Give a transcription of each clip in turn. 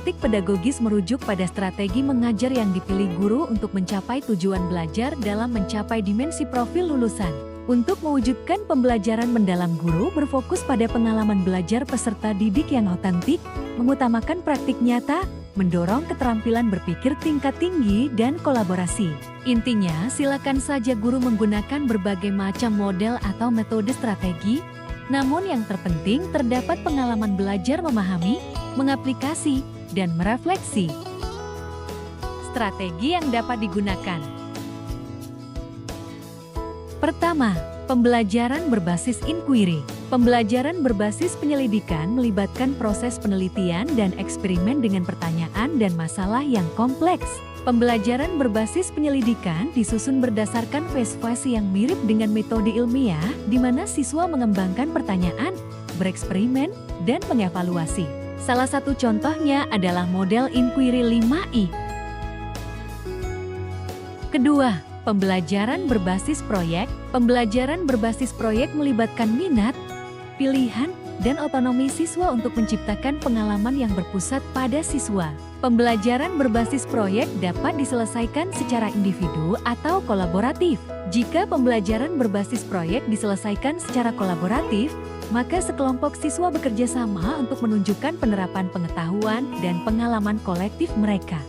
praktik pedagogis merujuk pada strategi mengajar yang dipilih guru untuk mencapai tujuan belajar dalam mencapai dimensi profil lulusan. Untuk mewujudkan pembelajaran mendalam, guru berfokus pada pengalaman belajar peserta didik yang otentik, mengutamakan praktik nyata, mendorong keterampilan berpikir tingkat tinggi dan kolaborasi. Intinya, silakan saja guru menggunakan berbagai macam model atau metode strategi, namun yang terpenting terdapat pengalaman belajar memahami, mengaplikasi, dan merefleksi. Strategi yang dapat digunakan. Pertama, pembelajaran berbasis inquiry. Pembelajaran berbasis penyelidikan melibatkan proses penelitian dan eksperimen dengan pertanyaan dan masalah yang kompleks. Pembelajaran berbasis penyelidikan disusun berdasarkan fase-fase yang mirip dengan metode ilmiah, di mana siswa mengembangkan pertanyaan, bereksperimen, dan mengevaluasi. Salah satu contohnya adalah model inquiry 5I. Kedua, pembelajaran berbasis proyek. Pembelajaran berbasis proyek melibatkan minat, pilihan, dan otonomi siswa untuk menciptakan pengalaman yang berpusat pada siswa. Pembelajaran berbasis proyek dapat diselesaikan secara individu atau kolaboratif. Jika pembelajaran berbasis proyek diselesaikan secara kolaboratif, maka sekelompok siswa bekerja sama untuk menunjukkan penerapan pengetahuan dan pengalaman kolektif mereka.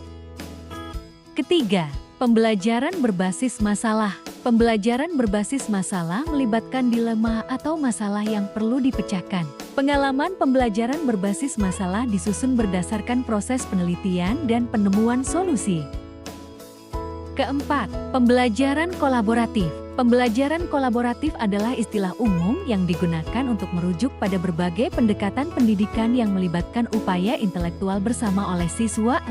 Ketiga, pembelajaran berbasis masalah. Pembelajaran berbasis masalah melibatkan dilema atau masalah yang perlu dipecahkan. Pengalaman pembelajaran berbasis masalah disusun berdasarkan proses penelitian dan penemuan solusi. Keempat, pembelajaran kolaboratif. Pembelajaran kolaboratif adalah istilah umum yang digunakan untuk merujuk pada berbagai pendekatan pendidikan yang melibatkan upaya intelektual bersama oleh siswa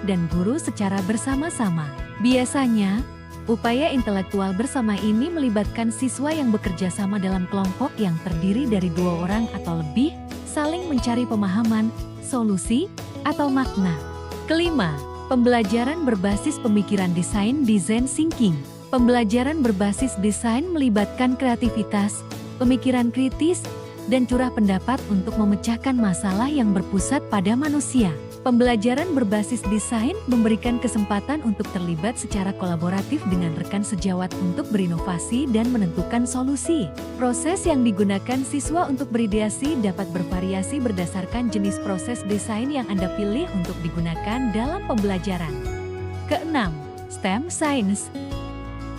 dan guru secara bersama-sama. Biasanya, upaya intelektual bersama ini melibatkan siswa yang bekerja sama dalam kelompok yang terdiri dari 2 orang atau lebih, saling mencari pemahaman, solusi, atau makna. Kelima, pembelajaran berbasis pemikiran design thinking. Pembelajaran berbasis desain melibatkan kreativitas, pemikiran kritis, dan curah pendapat untuk memecahkan masalah yang berpusat pada manusia. Pembelajaran berbasis desain memberikan kesempatan untuk terlibat secara kolaboratif dengan rekan sejawat untuk berinovasi dan menentukan solusi. Proses yang digunakan siswa untuk berideasi dapat bervariasi berdasarkan jenis proses desain yang Anda pilih untuk digunakan dalam pembelajaran. Keenam, STEM Science.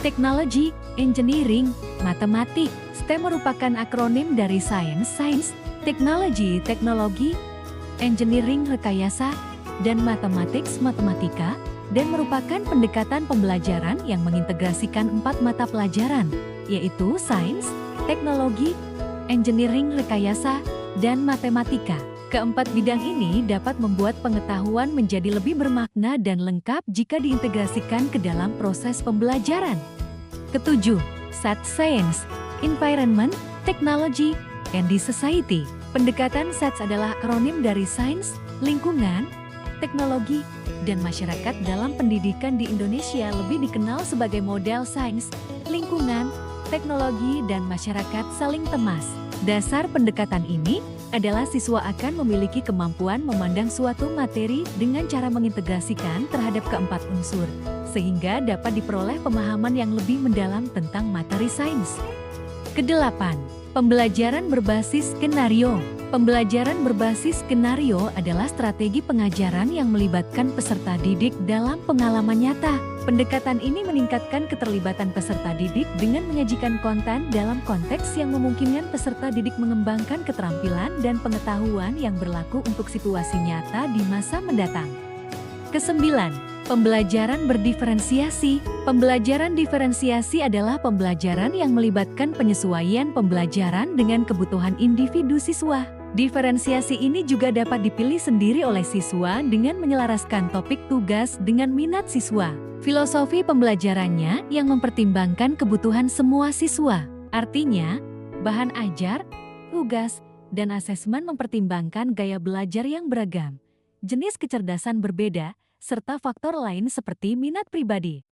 Teknologi, Engineering, Matematik. STEM merupakan akronim dari Science, Teknologi, Engineering, Rekayasa, dan Matematika, dan merupakan pendekatan pembelajaran yang mengintegrasikan 4 mata pelajaran, yaitu Sains, Teknologi, Engineering, Rekayasa, dan Matematika. Keempat bidang ini dapat membuat pengetahuan menjadi lebih bermakna dan lengkap jika diintegrasikan ke dalam proses pembelajaran. Ketujuh, SAT Science, Environment, Technology, and the Society. Pendekatan SATS adalah akronim dari sains, lingkungan, teknologi, dan masyarakat dalam pendidikan di Indonesia lebih dikenal sebagai model sains, lingkungan, teknologi, dan masyarakat saling temas. Dasar pendekatan ini adalah siswa akan memiliki kemampuan memandang suatu materi dengan cara mengintegrasikan terhadap keempat unsur, sehingga dapat diperoleh pemahaman yang lebih mendalam tentang materi sains. Kedelapan, pembelajaran berbasis skenario. Pembelajaran berbasis skenario adalah strategi pengajaran yang melibatkan peserta didik dalam pengalaman nyata. Pendekatan ini meningkatkan keterlibatan peserta didik dengan menyajikan konten dalam konteks yang memungkinkan peserta didik mengembangkan keterampilan dan pengetahuan yang berlaku untuk situasi nyata di masa mendatang. Kesembilan, pembelajaran berdiferensiasi. Pembelajaran diferensiasi adalah pembelajaran yang melibatkan penyesuaian pembelajaran dengan kebutuhan individu siswa. Diferensiasi ini juga dapat dipilih sendiri oleh siswa dengan menyelaraskan topik tugas dengan minat siswa. Filosofi pembelajarannya yang mempertimbangkan kebutuhan semua siswa. Artinya, bahan ajar, tugas, dan asesmen mempertimbangkan gaya belajar yang beragam, jenis kecerdasan berbeda, serta faktor lain seperti minat pribadi.